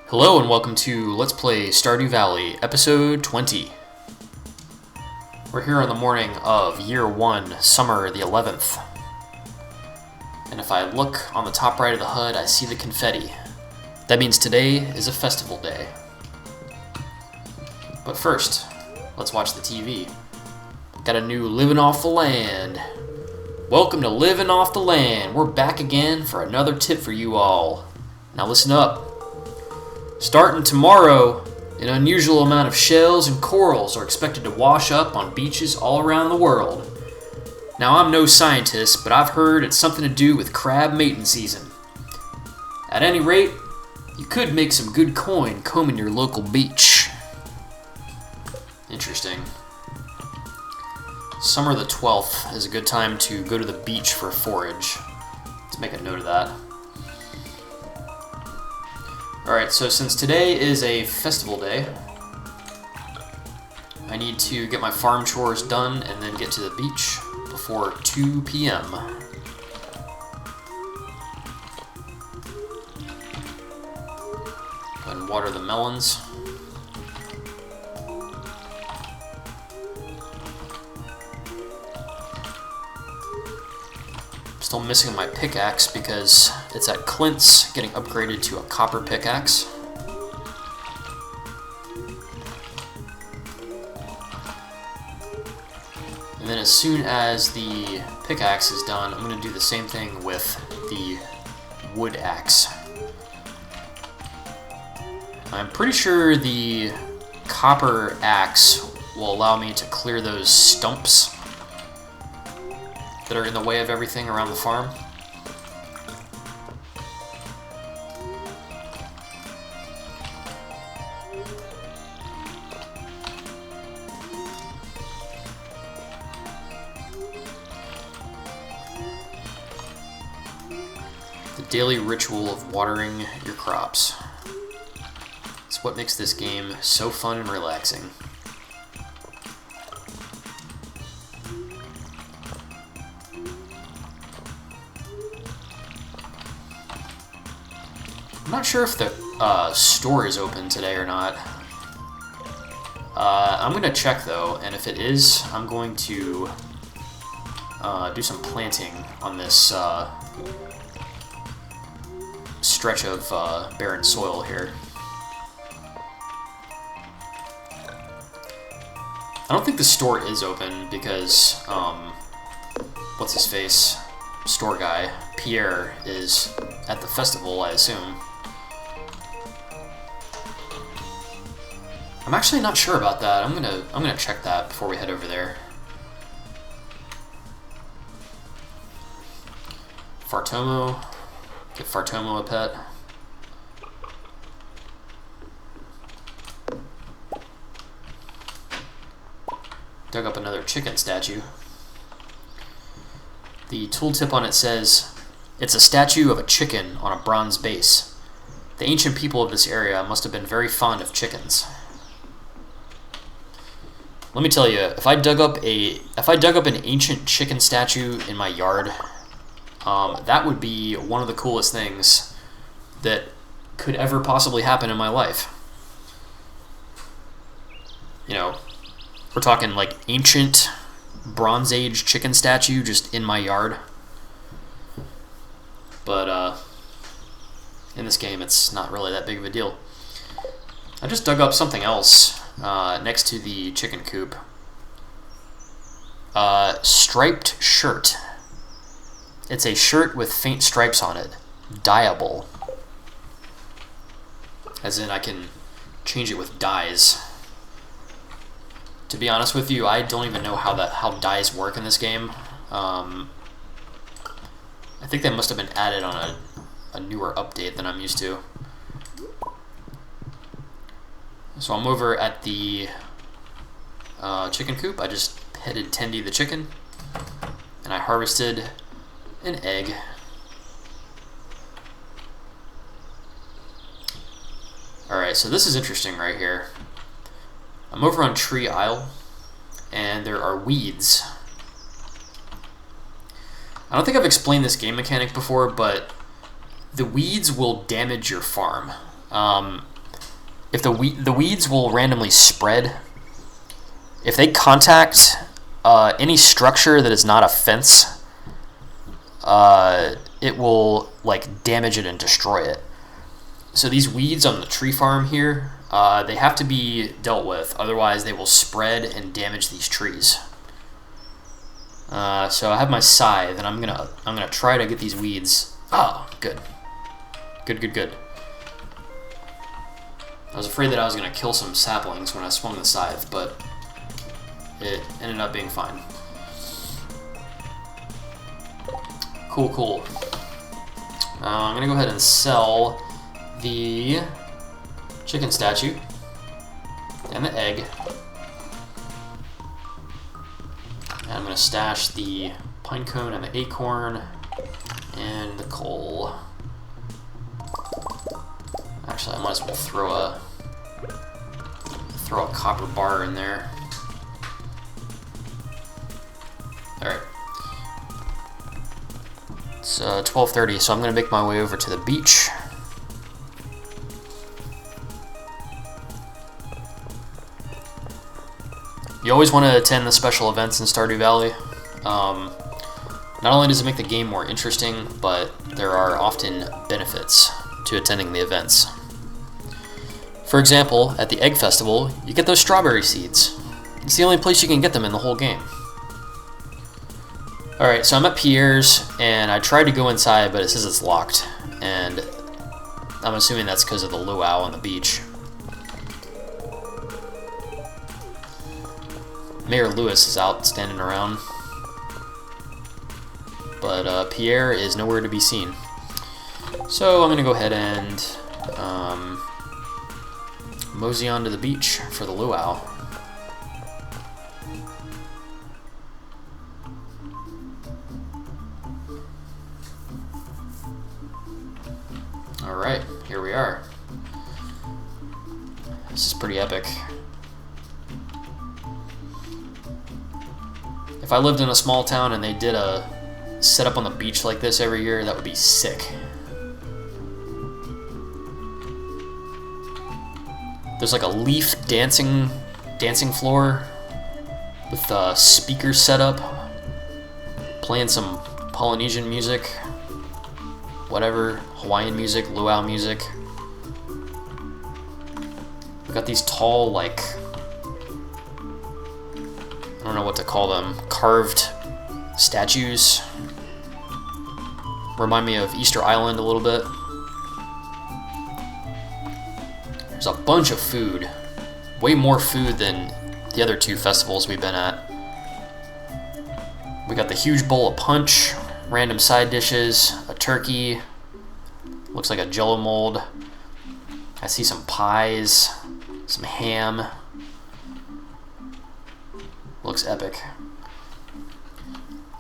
Hello and welcome to Let's Play Stardew Valley, episode 20. We're here on the morning of year 1, summer the 11th. And if I look on the top right of the HUD, I see the confetti. That means today is a festival day. But first, let's watch the TV. Got a new Living Off the Land. Welcome to Living Off the Land. We're back again for another tip for you all. Now listen up. Starting tomorrow, an unusual amount of shells and corals are expected to wash up on beaches all around the world. Now, I'm no scientist, but I've heard it's something to do with crab mating season. At any rate, you could make some good coin combing your local beach. Interesting. Summer the 12th is a good time to go to the beach for forage. Let's make a note of that. Alright, so since today is a festival day, I need to get my farm chores done and then get to the beach before 2 p.m. Go ahead and water the melons. Still missing my pickaxe because it's at Clint's, getting upgraded to a copper pickaxe. And then as soon as the pickaxe is done, I'm going to do the same thing with the wood axe. I'm pretty sure the copper axe will allow me to clear those stumps that are in the way of everything around the farm. The daily ritual of watering your crops. It's what makes this game so fun and relaxing. I'm not sure if the store is open today or not. I'm going to check though, and if it is, I'm going to do some planting on this stretch of barren soil here. I don't think the store is open because, what's his face? Store guy, Pierre, is at the festival, I assume. I'm actually not sure about that. I'm gonna check that before we head over there. Fartomo. Give Fartomo a pet. Dug up another chicken statue. The tooltip on it says, it's a statue of a chicken on a bronze base. The ancient people of this area must have been very fond of chickens. Let me tell you, if I dug up an ancient chicken statue in my yard, that would be one of the coolest things that could ever possibly happen in my life. You know, we're talking like ancient Bronze Age chicken statue just in my yard. But in this game, it's not really that big of a deal. I just dug up something else next to the chicken coop. Striped shirt. It's a shirt with faint stripes on it. Dyeable. As in, I can change it with dyes. To be honest with you, I don't even know how dyes work in this game. I think they must have been added on a newer update than I'm used to. So I'm over at the chicken coop. I just petted Tendy the chicken, and I harvested an egg. Alright, so this is interesting right here. I'm over on Tree Isle, and there are weeds. I don't think I've explained this game mechanic before, but the weeds will damage your farm. if the weeds will randomly spread. If they contact any structure that is not a fence, it will like damage it and destroy it. So these weeds on the tree farm here, they have to be dealt with, otherwise they will spread and damage these trees. So I have my scythe, and I'm gonna try to get these weeds. Oh, good. Good. I was afraid that I was gonna kill some saplings when I swung the scythe, but it ended up being fine. Cool. I'm gonna go ahead and sell the chicken statue and the egg. And I'm gonna stash the pine cone and the acorn and the coal. Actually, I might as well throw a copper bar in there. Alright. It's 12:30, so I'm going to make my way over to the beach. You always want to attend the special events in Stardew Valley. Not only does it make the game more interesting, but there are often benefits to attending the events. For example, at the Egg Festival, you get those strawberry seeds. It's the only place you can get them in the whole game. Alright, so I'm at Pierre's, and I tried to go inside, but it says it's locked. And I'm assuming that's because of the luau on the beach. Mayor Lewis is out standing around. But Pierre is nowhere to be seen. So I'm going to go ahead and mosey on to the beach for the luau. Alright, here we are. This is pretty epic. If I lived in a small town and they did a setup on the beach like this every year, that would be sick. There's like a leaf dancing floor with speakers set up, playing some Polynesian music, whatever, Hawaiian music, luau music. We got these tall, like, I don't know what to call them, carved statues. Remind me of Easter Island a little bit. There's a bunch of food. Way more food than the other two festivals we've been at. We got the huge bowl of punch, random side dishes, a turkey, looks like a jello mold. I see some pies, some ham. Looks epic.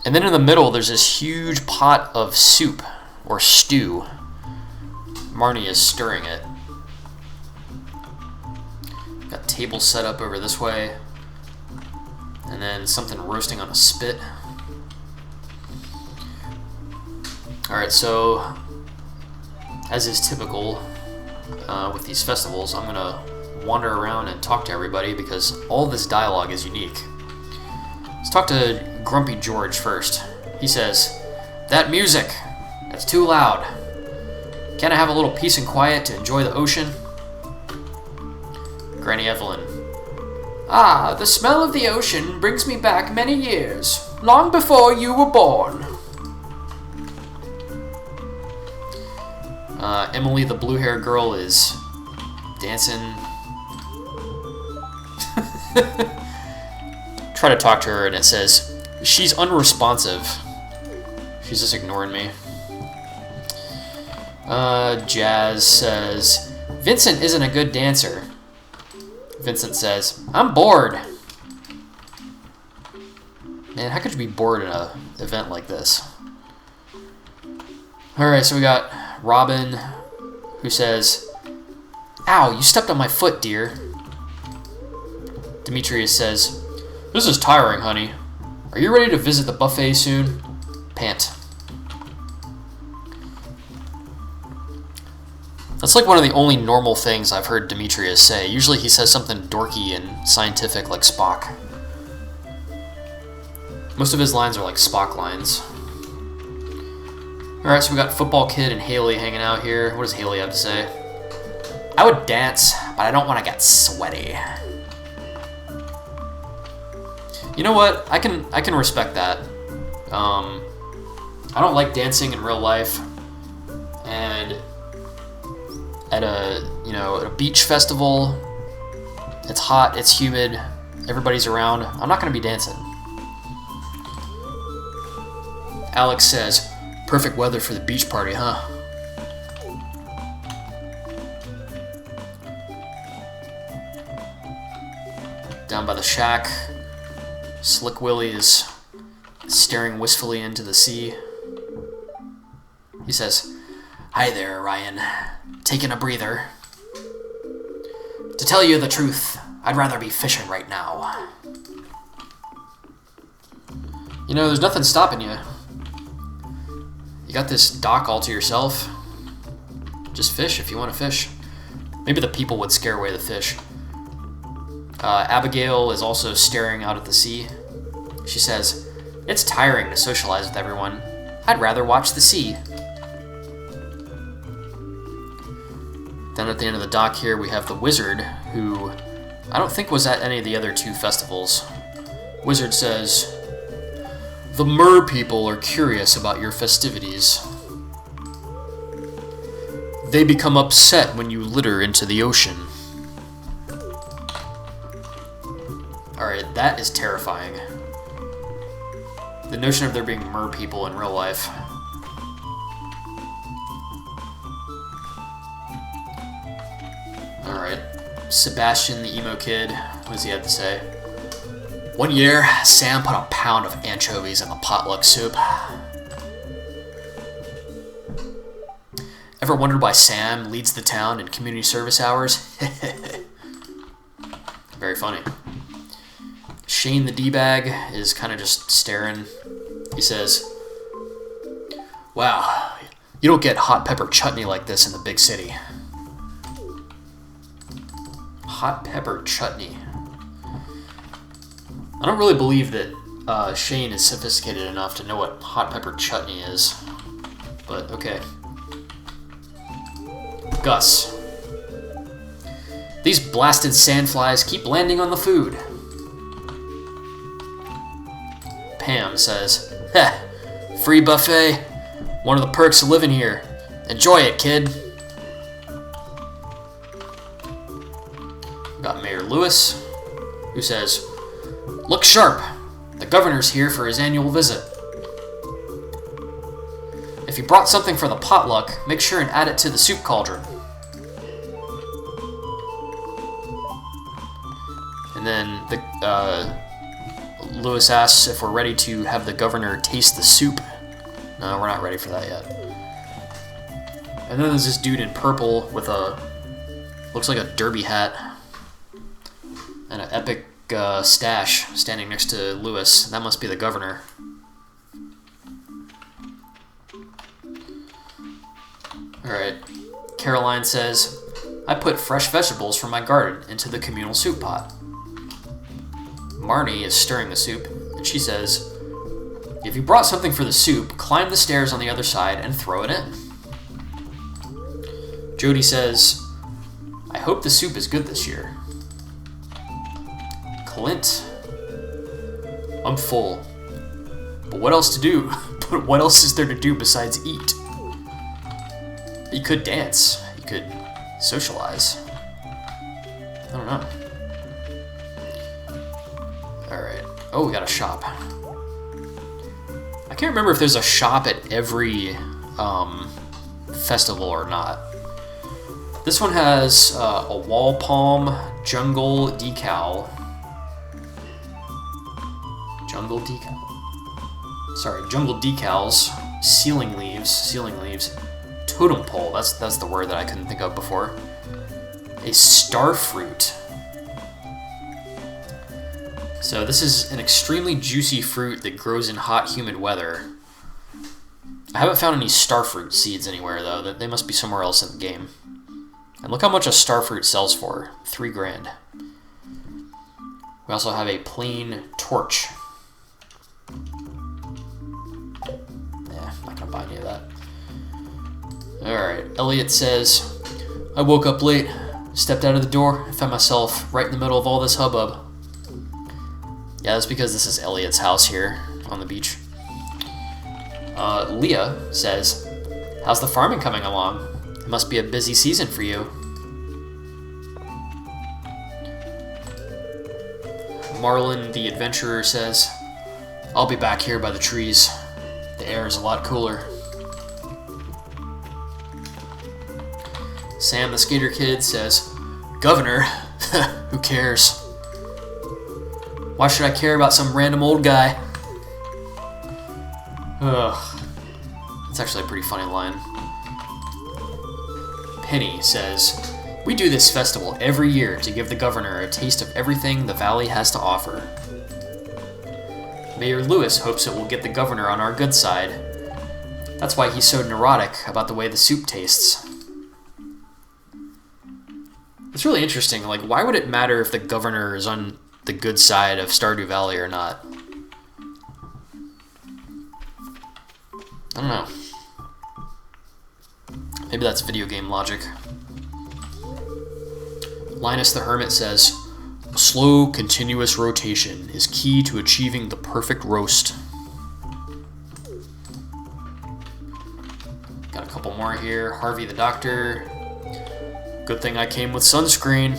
And then in the middle, there's this huge pot of soup, or stew. Marnie is stirring it. Got tables set up over this way. And then something roasting on a spit. Alright, so, as is typical with these festivals, I'm going to wander around and talk to everybody because all this dialogue is unique. Let's talk to Grumpy George first. He says, "That music, that's too loud. Can't I have a little peace and quiet to enjoy the ocean?" Granny Evelyn, "Ah, the smell of the ocean brings me back many years, long before you were born." Emily, the blue-haired girl, is dancing. Try to talk to her, and it says she's unresponsive. She's just ignoring me. Jazz says, "Vincent isn't a good dancer." Vincent says, "I'm bored." Man, how could you be bored in an event like this? Alright, so we got Robin, who says, "Ow, you stepped on my foot, dear." Demetrius says, "This is tiring, honey. Are you ready to visit the buffet soon?" Pant. That's like one of the only normal things I've heard Demetrius say. Usually he says something dorky and scientific like Spock. Most of his lines are like Spock lines. Alright, so we got Football Kid and Haley hanging out here. What does Haley have to say? I would dance, but I don't want to get sweaty. You know what? I can respect that. I don't like dancing in real life, and at a beach festival, it's hot, it's humid, everybody's around. I'm not gonna be dancing. Alex says, "Perfect weather for the beach party, huh?" Down by the shack, Slick Willie is staring wistfully into the sea. He says, "Hi there, Ryan. Taking a breather. To tell you the truth, I'd rather be fishing right now." You know, there's nothing stopping you. You got this dock all to yourself. Just fish if you want to fish. Maybe the people would scare away the fish. Abigail is also staring out at the sea. She says, "It's tiring to socialize with everyone. I'd rather watch the sea." Then at the end of the dock here, we have the Wizard, who I don't think was at any of the other two festivals. Wizard says, "The mer people are curious about your festivities. They become upset when you litter into the ocean." Alright, that is terrifying. The notion of there being mer people in real life. Alright, Sebastian the emo kid, what does he have to say? "One year, Sam put a pound of anchovies in the potluck soup. Ever wondered why Sam leads the town in community service hours?" Very funny. Shane the D-bag is kind of just staring. He says, "Wow, you don't get hot pepper chutney like this in the big city." Hot pepper chutney. I don't really believe that Shane is sophisticated enough to know what hot pepper chutney is. But okay. Gus. "These blasted sandflies keep landing on the food." Pam says, "Heh, free buffet. One of the perks of living here. Enjoy it, kid." We got Mayor Lewis, who says, "Look sharp. The governor's here for his annual visit. If you brought something for the potluck, make sure and add it to the soup cauldron." And then Lewis asks if we're ready to have the governor taste the soup. No, we're not ready for that yet. And then there's this dude in purple with looks like a derby hat and an epic stash standing next to Lewis. That must be the governor. Alright. Caroline says, "I put fresh vegetables from my garden into the communal soup pot." Marnie is stirring the soup, and she says, "If you brought something for the soup, climb the stairs on the other side and throw it in." Jody says, "I hope the soup is good this year." Clint, "I'm full. But what else to do? But what else is there to do besides eat? You could dance. You could socialize. I don't know." Alright. Oh, we got a shop. I can't remember if there's a shop at every festival or not. This one has a wall palm jungle decal. Jungle decals, ceiling leaves, totem pole, that's the word that I couldn't think of before. A star fruit. So this is an extremely juicy fruit that grows in hot, humid weather. I haven't found any starfruit seeds anywhere though. They must be somewhere else in the game. And look how much a starfruit sells for. 3 grand. We also have a plain torch. Yeah, I'm not gonna buy any of that. Alright, Elliot says, I woke up late, stepped out of the door, and found myself right in the middle of all this hubbub. Yeah, that's because this is Elliot's house here on the beach. Leah says, how's the farming coming along? It must be a busy season for you. Marlin the adventurer says, I'll be back here by the trees. The air is a lot cooler. Sam the skater kid says, Governor, who cares? Why should I care about some random old guy? Ugh. That's actually a pretty funny line. Penny says, we do this festival every year to give the governor a taste of everything the valley has to offer. Mayor Lewis hopes it will get the governor on our good side. That's why he's so neurotic about the way the soup tastes. It's really interesting. Like, why would it matter if the governor is on the good side of Stardew Valley or not? I don't know. Maybe that's video game logic. Linus the Hermit says, slow, continuous rotation is key to achieving the perfect roast. Got a couple more here. Harvey the Doctor. Good thing I came with sunscreen.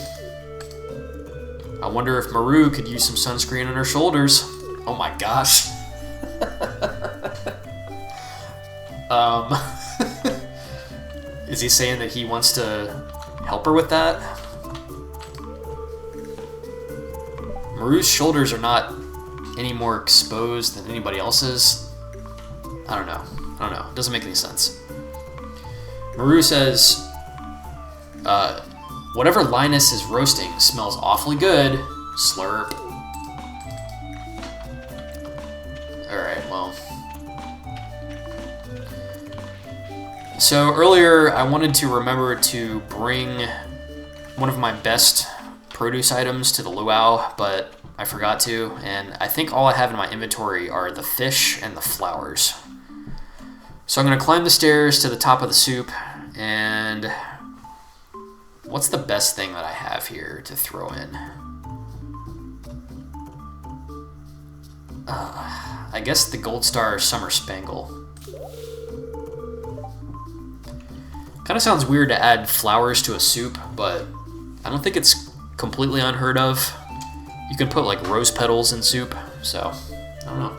I wonder if Maru could use some sunscreen on her shoulders. Oh my gosh. Is he saying that he wants to help her with that? Maru's shoulders are not any more exposed than anybody else's. I don't know. It doesn't make any sense. Maru says, whatever Linus is roasting smells awfully good. Slurp. Alright, well. So earlier I wanted to remember to bring one of my best produce items to the luau, but I forgot to, and I think all I have in my inventory are the fish and the flowers. So I'm going to climb the stairs to the top of the soup, and what's the best thing that I have here to throw in? I guess the Gold Star Summer Spangle. Kind of sounds weird to add flowers to a soup, but I don't think it's completely unheard of. You can put like rose petals in soup, so I don't know.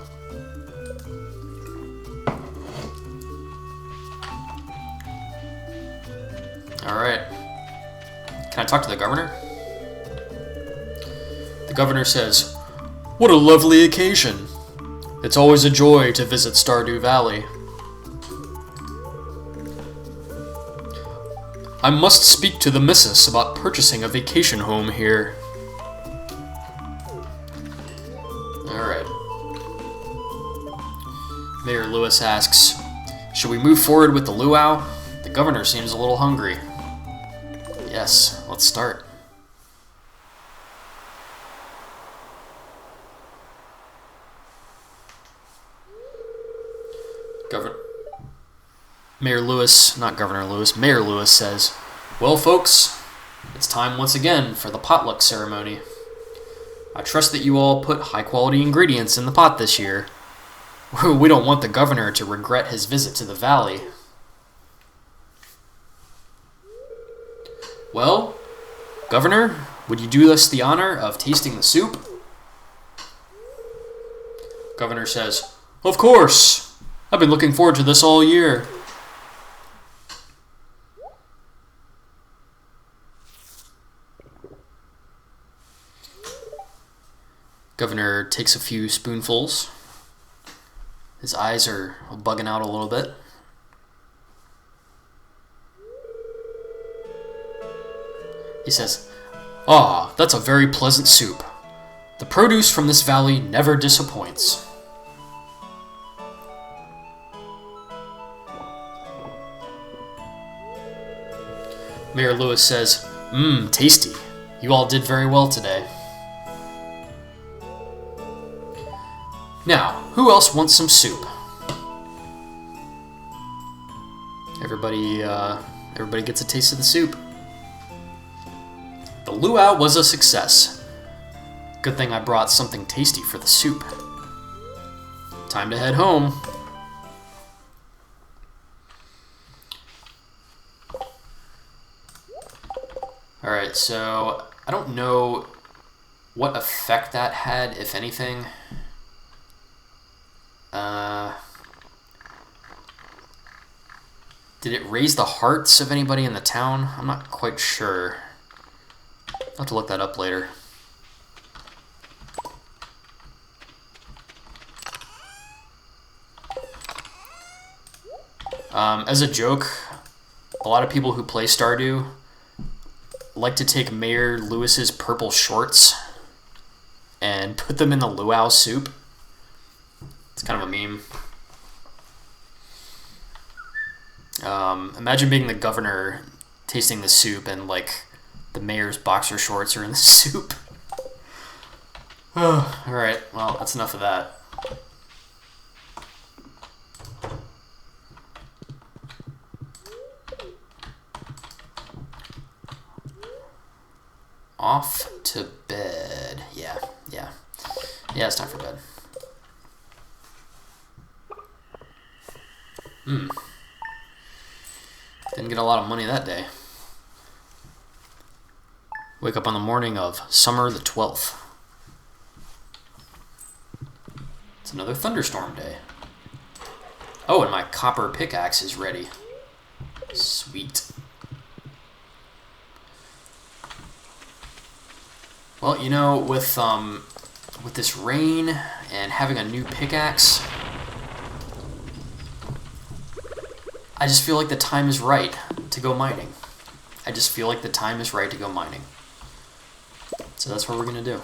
Alright. Can I talk to the governor? The governor says, what a lovely occasion. It's always a joy to visit Stardew Valley. I must speak to the missus about purchasing a vacation home here. Alright. Mayor Lewis asks, should we move forward with the luau? The governor seems a little hungry. Yes, let's start. Mayor Lewis says, well, folks, it's time once again for the potluck ceremony. I trust that you all put high-quality ingredients in the pot this year. We don't want the governor to regret his visit to the valley. Well, Governor, would you do us the honor of tasting the soup? Governor says, of course. I've been looking forward to this all year. Governor takes a few spoonfuls. His eyes are bugging out a little bit. He says, "Ah, that's a very pleasant soup. The produce from this valley never disappoints." Mayor Lewis says, "Mmm, tasty. You all did very well today." Now, who else wants some soup? Everybody gets a taste of the soup. The luau was a success. Good thing I brought something tasty for the soup. Time to head home. Alright, so I don't know what effect that had, if anything. Did it raise the hearts of anybody in the town? I'm not quite sure. I'll have to look that up later. As a joke, a lot of people who play Stardew like to take Mayor Lewis's purple shorts and put them in the luau soup. It's kind of a meme. Imagine being the governor tasting the soup and like the mayor's boxer shorts are in the soup. Alright, well, that's enough of that. Off to bed. Yeah, it's time for bed. Didn't get a lot of money that day. Wake up on the morning of summer the 12th. It's another thunderstorm day. Oh, and my copper pickaxe is ready. Sweet. Well, you know, with this rain and having a new pickaxe, I just feel like the time is right to go mining. So that's what we're going to do.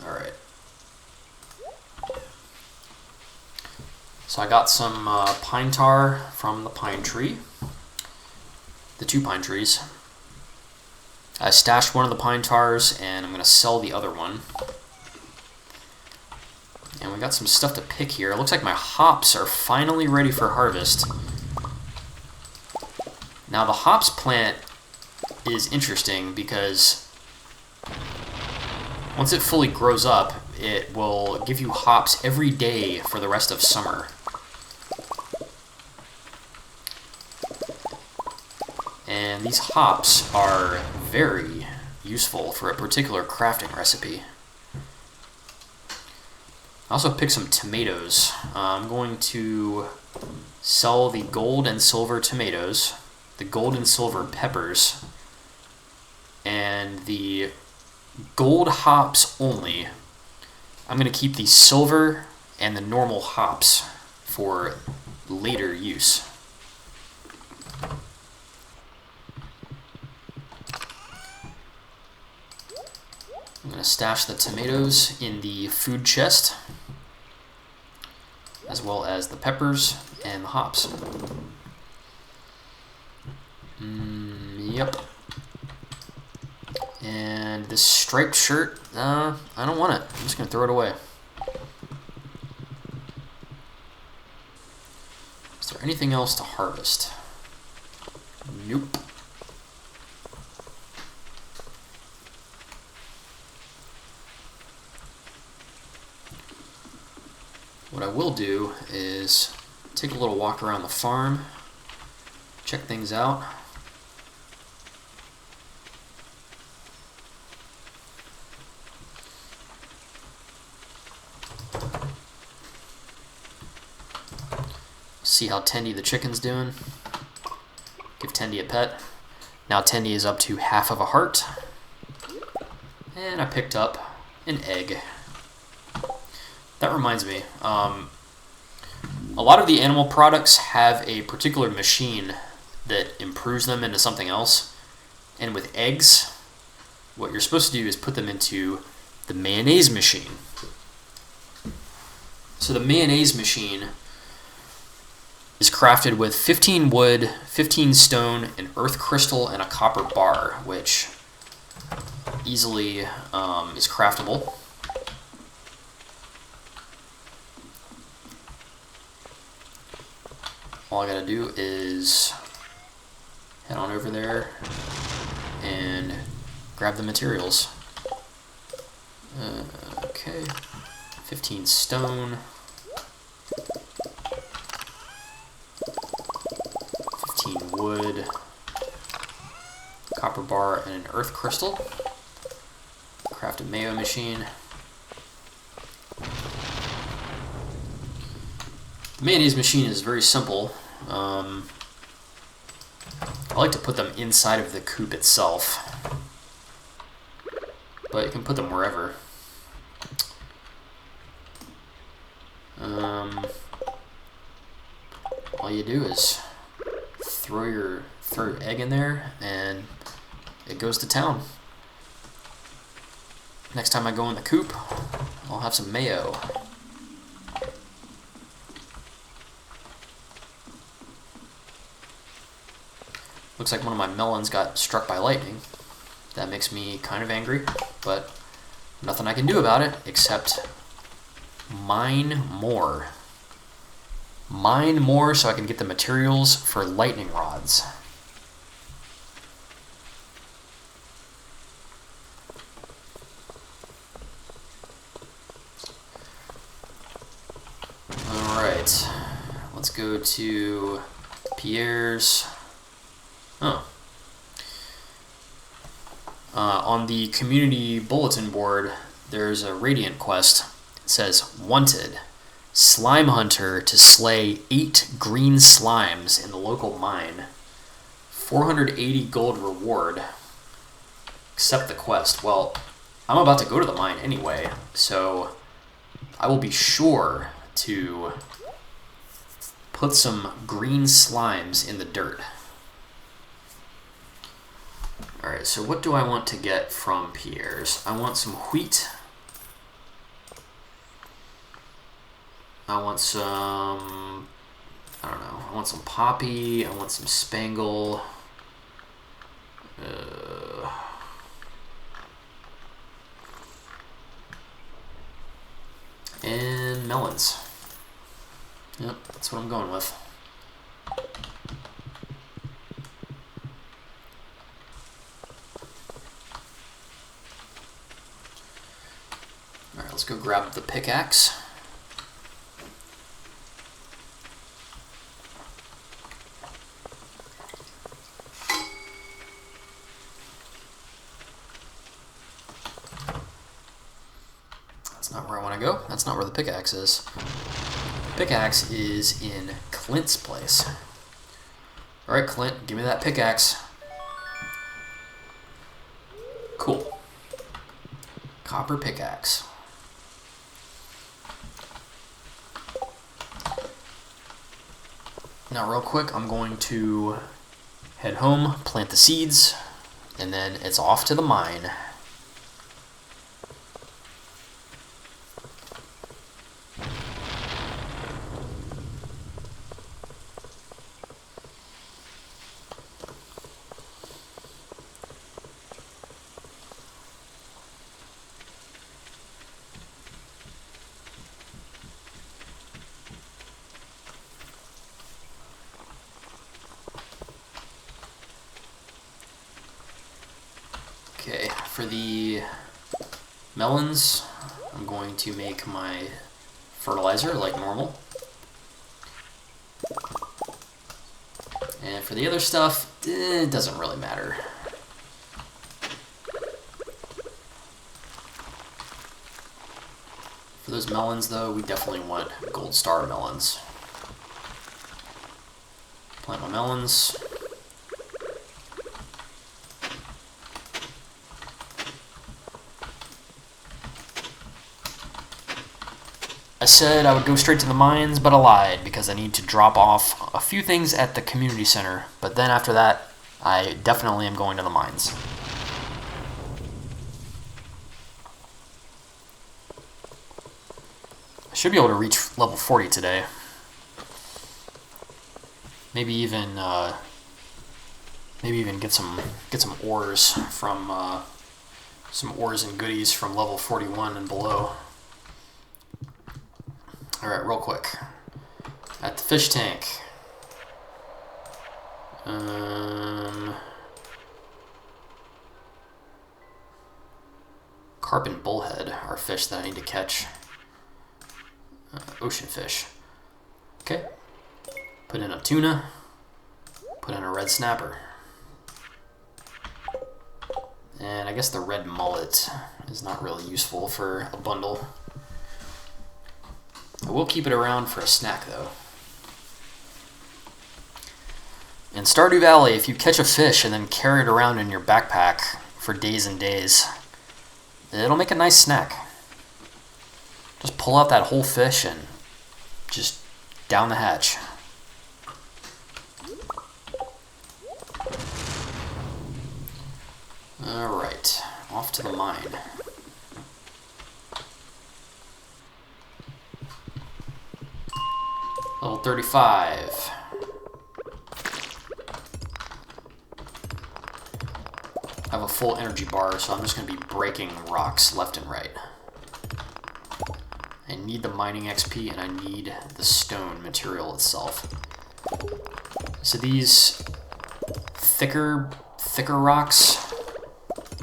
Alright. So I got some pine tar from the pine tree. The 2 pine trees. I stashed one of the pine tars and I'm going to sell the other one. And we got some stuff to pick here. It looks like my hops are finally ready for harvest. Now the hops plant is interesting because once it fully grows up, it will give you hops every day for the rest of summer. And these hops are very useful for a particular crafting recipe. I also picked some tomatoes. I'm going to sell the gold and silver tomatoes, the gold and silver peppers, and the gold hops only. I'm going to keep the silver and the normal hops for later use. I'm going to stash the tomatoes in the food chest, as well as the peppers and the hops. Yep. And this striped shirt, I don't want it. I'm just going to throw it away. Is there anything else to harvest? Nope. What I will do is take a little walk around the farm, check things out. See how Tendy the chicken's doing. Give Tendy a pet. Now Tendy is up to half of a heart. And I picked up an egg. That reminds me, a lot of the animal products have a particular machine that improves them into something else. And with eggs, what you're supposed to do is put them into the mayonnaise machine. So the mayonnaise machine is crafted with 15 wood, 15 stone, an earth crystal, and a copper bar, which easily is craftable. All I gotta do is head on over there and grab the materials. Okay, 15 stone, 15 wood, copper bar, and an earth crystal. Craft a mayo machine. The mayonnaise machine is very simple. I like to put them inside of the coop itself, but you can put them wherever. All you do is throw your egg in there, and it goes to town. Next time I go in the coop, I'll have some mayo. Looks like one of my melons got struck by lightning. That makes me kind of angry, but nothing I can do about it except mine more. Mine more so I can get the materials for lightning rods. Alright, let's go to Pierre's. Oh. On the community bulletin board, there's a Radiant quest. It says, wanted, slime hunter to slay 8 green slimes in the local mine. 480 gold reward. Accept the quest. Well, I'm about to go to the mine anyway, so I will be sure to put some green slimes in the dirt. Alright, so what do I want to get from Pierre's? I want some wheat. I want some, I don't know, I want some poppy, I want some spangle. And melons. Yep, that's what I'm going with. Alright, let's go grab the pickaxe. That's not where I want to go. That's not where the pickaxe is. Pickaxe is in Clint's place. Alright, Clint, give me that pickaxe. Cool. Copper pickaxe. Now real quick, I'm going to head home, plant the seeds, and then it's off to the mine. Okay, for the melons, I'm going to make my fertilizer like normal. And for the other stuff, it doesn't really matter. For those melons, though, we definitely want gold star melons. Plant my melons. I said I would go straight to the mines, but I lied because I need to drop off a few things at the community center. But then after that, I definitely am going to the mines. I should be able to reach level 40 today. maybe even get some ores from some ores and goodies from level 41 and below. All right, real quick. At the fish tank. Carp and bullhead are fish that I need to catch. Ocean fish. Okay. Put in a tuna. Put in a red snapper. And I guess the red mullet is not really useful for a bundle. I will keep it around for a snack, though. In Stardew Valley, if you catch a fish and then carry it around in your backpack for days and days, it'll make a nice snack. Just pull out that whole fish and just down the hatch. Alright, off to the mine. Level 35. I have a full energy bar, so I'm just going to be breaking rocks left and right. I need the mining XP, and I need the stone material itself. So these thicker rocks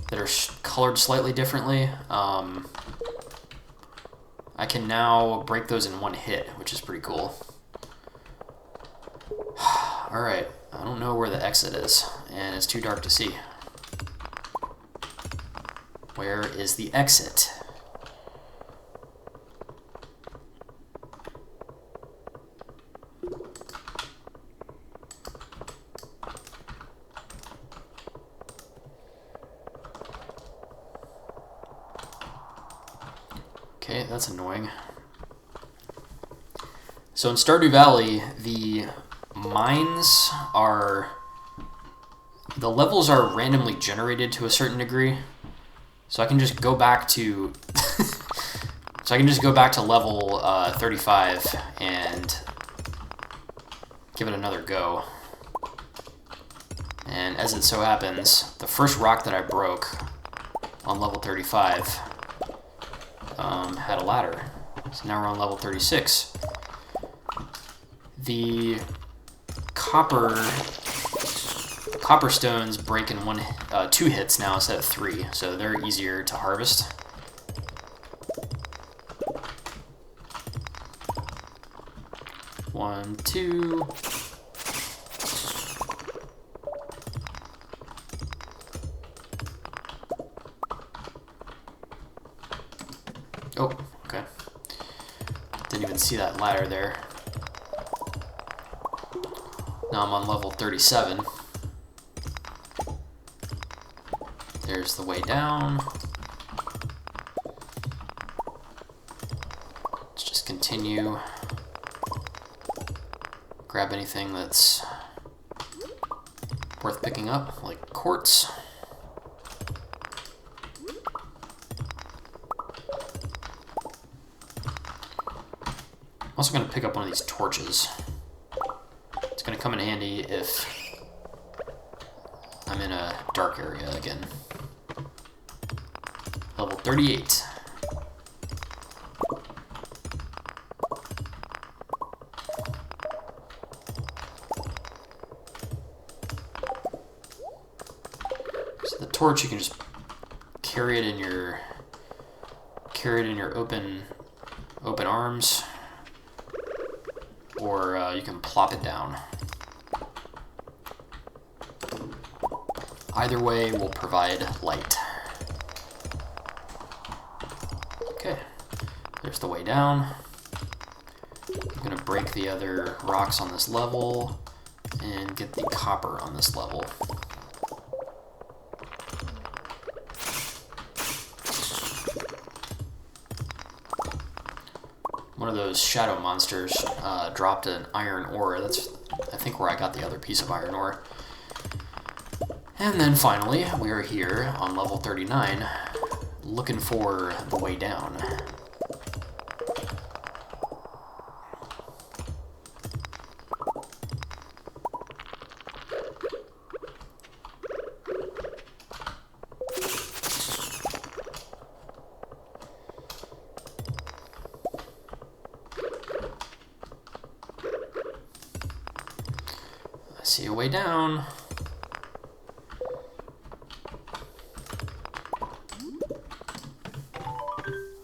that are colored slightly differently, I can now break those in one hit, which is pretty cool. Alright, I don't know where the exit is, and it's too dark to see. Where is the exit? Okay, that's annoying. So in Stardew Valley, the mines are... the levels are randomly generated to a certain degree. So I can just go back to... so I can just go back to level 35 and give it another go. And as it so happens, the first rock that I broke on level 35 had a ladder. So now we're on level 36. The copper stones break in two hits now instead of 3, so they're easier to harvest. One, two. Oh, okay. Didn't even see that ladder there. Now I'm on level 37. There's the way down. Let's just continue. Grab anything that's worth picking up, like quartz. I'm also going to pick up one of these torches. It's going to come in handy if I'm in a dark area again. Level 38. So the torch, you can just carry it in your open arms, or you can plop it down. Either way will provide light. Okay, there's the way down. I'm going to break the other rocks on this level and get the copper on this level. One of those shadow monsters dropped an iron ore. That's, I think, where I got the other piece of iron ore. And then finally, we are here on level 39, looking for the way down. See a way down.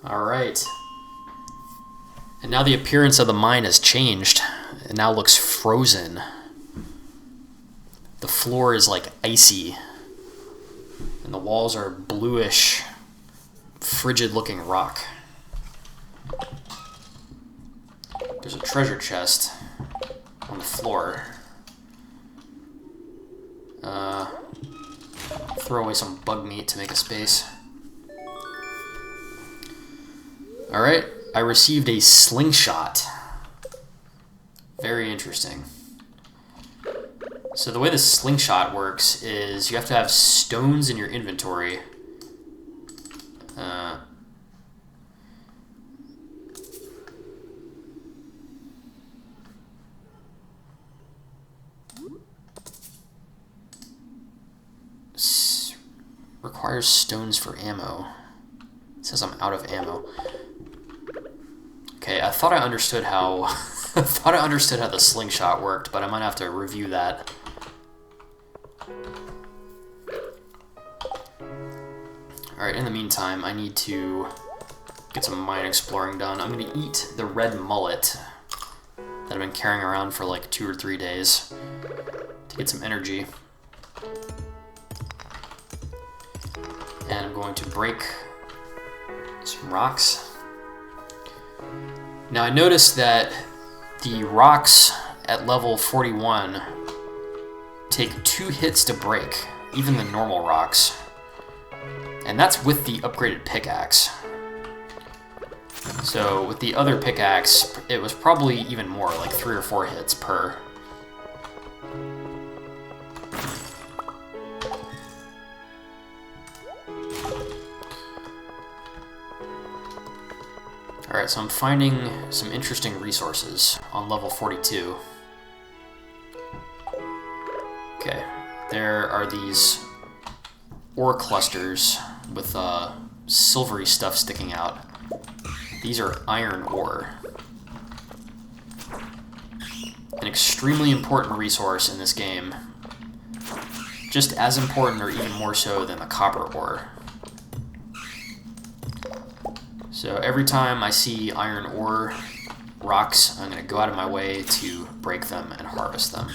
Alright. And now the appearance of the mine has changed. It now looks frozen. The floor is like icy. And the walls are bluish, frigid looking rock. There's a treasure chest on the floor. Throw away some bug meat to make a space. Alright, I received a slingshot. Very interesting. So the way the slingshot works is you have to have stones in your inventory. Requires stones for ammo. It says I'm out of ammo. Okay, I thought I understood how I thought I understood how the slingshot worked, but I might have to review that. Alright, in the meantime, I need to get some mine exploring done. I'm going to eat the red mullet that I've been carrying around for like 2 or 3 days to get some energy. And I'm going to break some rocks. Now I noticed that the rocks at level 41 take 2 hits to break, even the normal rocks. And that's with the upgraded pickaxe. So with the other pickaxe, it was probably even more, like 3 or 4 hits per. Alright, so I'm finding some interesting resources on level 42. Okay, there are these ore clusters with silvery stuff sticking out. These are iron ore. An extremely important resource in this game. Just as important or even more so than the copper ore. So every time I see iron ore rocks, I'm going to go out of my way to break them and harvest them.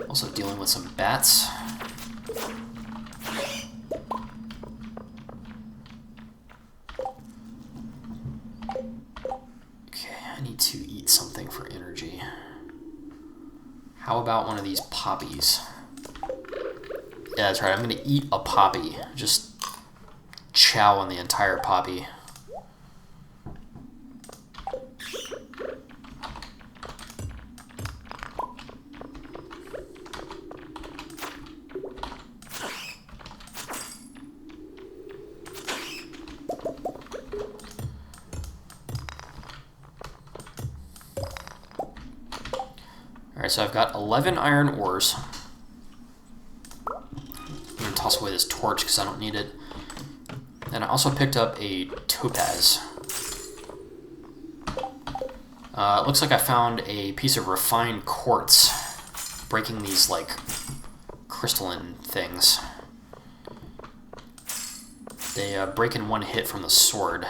Also dealing with some bats. Okay, I need to eat something for energy. How about one of these poppies? Yeah, that's right. I'm going to eat a poppy. Just chow on the entire poppy. Alright, so I've got 11 iron ores. Toss away this torch because I don't need it. And I also picked up a topaz. It looks like I found a piece of refined quartz, breaking these like crystalline things. They break in 1 hit from the sword.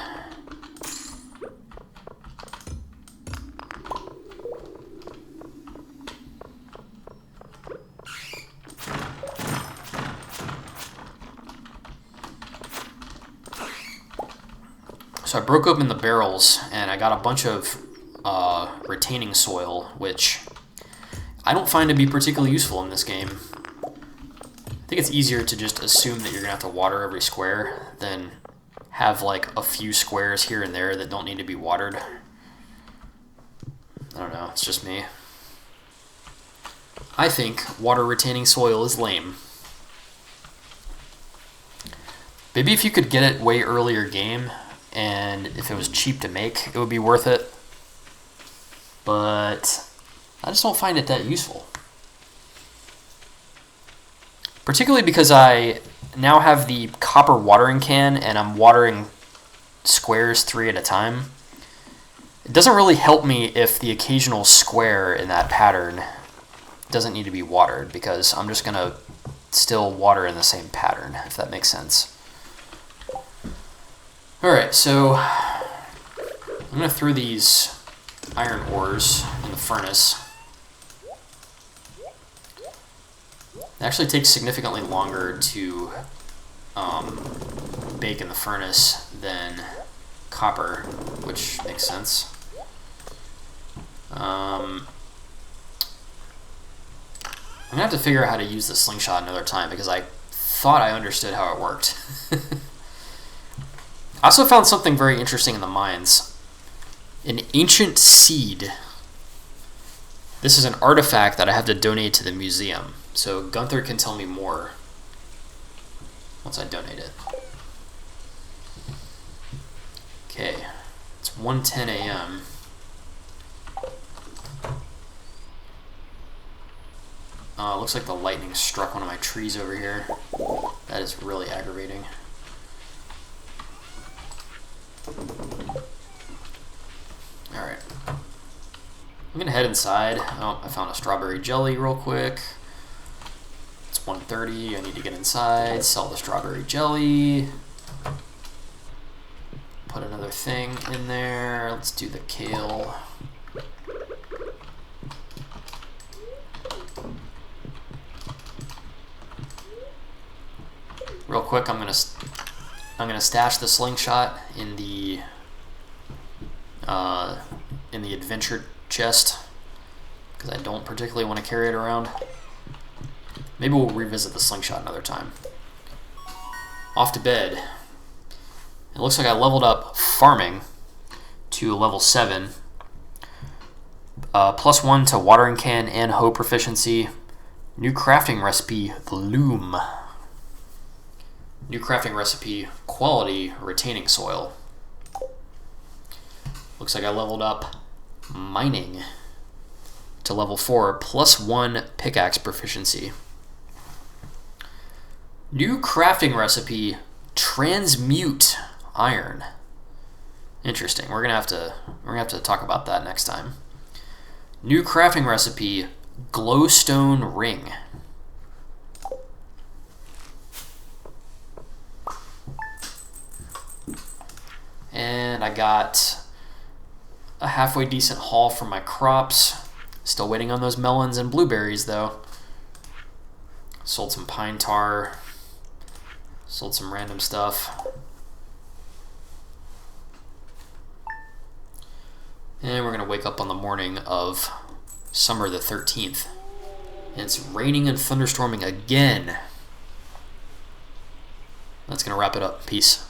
So I broke open the barrels and I got a bunch of retaining soil, which I don't find to be particularly useful in this game. I think it's easier to just assume that you're going to have to water every square than have like a few squares here and there that don't need to be watered. I don't know, it's just me. I think water retaining soil is lame. Maybe if you could get it way earlier game, and if it was cheap to make, it would be worth it. But I just don't find it that useful. Particularly because I now have the copper watering can and I'm watering squares 3 at a time. It doesn't really help me if the occasional square in that pattern doesn't need to be watered, because I'm just going to still water in the same pattern, if that makes sense. Alright, so I'm going to throw these iron ores in the furnace. It actually takes significantly longer to bake in the furnace than copper, which makes sense. I'm going to have to figure out how to use the slingshot another time, because I thought I understood how it worked. I also found something very interesting in the mines. An ancient seed. This is an artifact that I have to donate to the museum. So Gunther can tell me more once I donate it. Okay, it's 1:10 a.m. Looks like the lightning struck one of my trees over here. That is really aggravating. Alright. I'm gonna head inside. Oh, I found a strawberry jelly real quick. It's 1:30. I need to get inside, sell the strawberry jelly. Put another thing in there. Let's do the kale. Real quick, I'm gonna stash the slingshot in the adventure chest, because I don't particularly want to carry it around. Maybe we'll revisit the slingshot another time. Off to bed. It looks like I leveled up farming to level 7. +1 to watering can and hoe proficiency. New crafting recipe, loom. New crafting recipe, quality retaining soil. Looks like I leveled up mining to level 4, +1 pickaxe proficiency. New crafting recipe, transmute iron. Interesting. We're gonna have to talk about that next time. New crafting recipe, glowstone ring. And I got a halfway decent haul from my crops. Still waiting on those melons and blueberries though. Sold some pine tar. Sold some random stuff. And we're going to wake up on the morning of summer the 13th. And it's raining and thunderstorming again. That's going to wrap it up. Peace.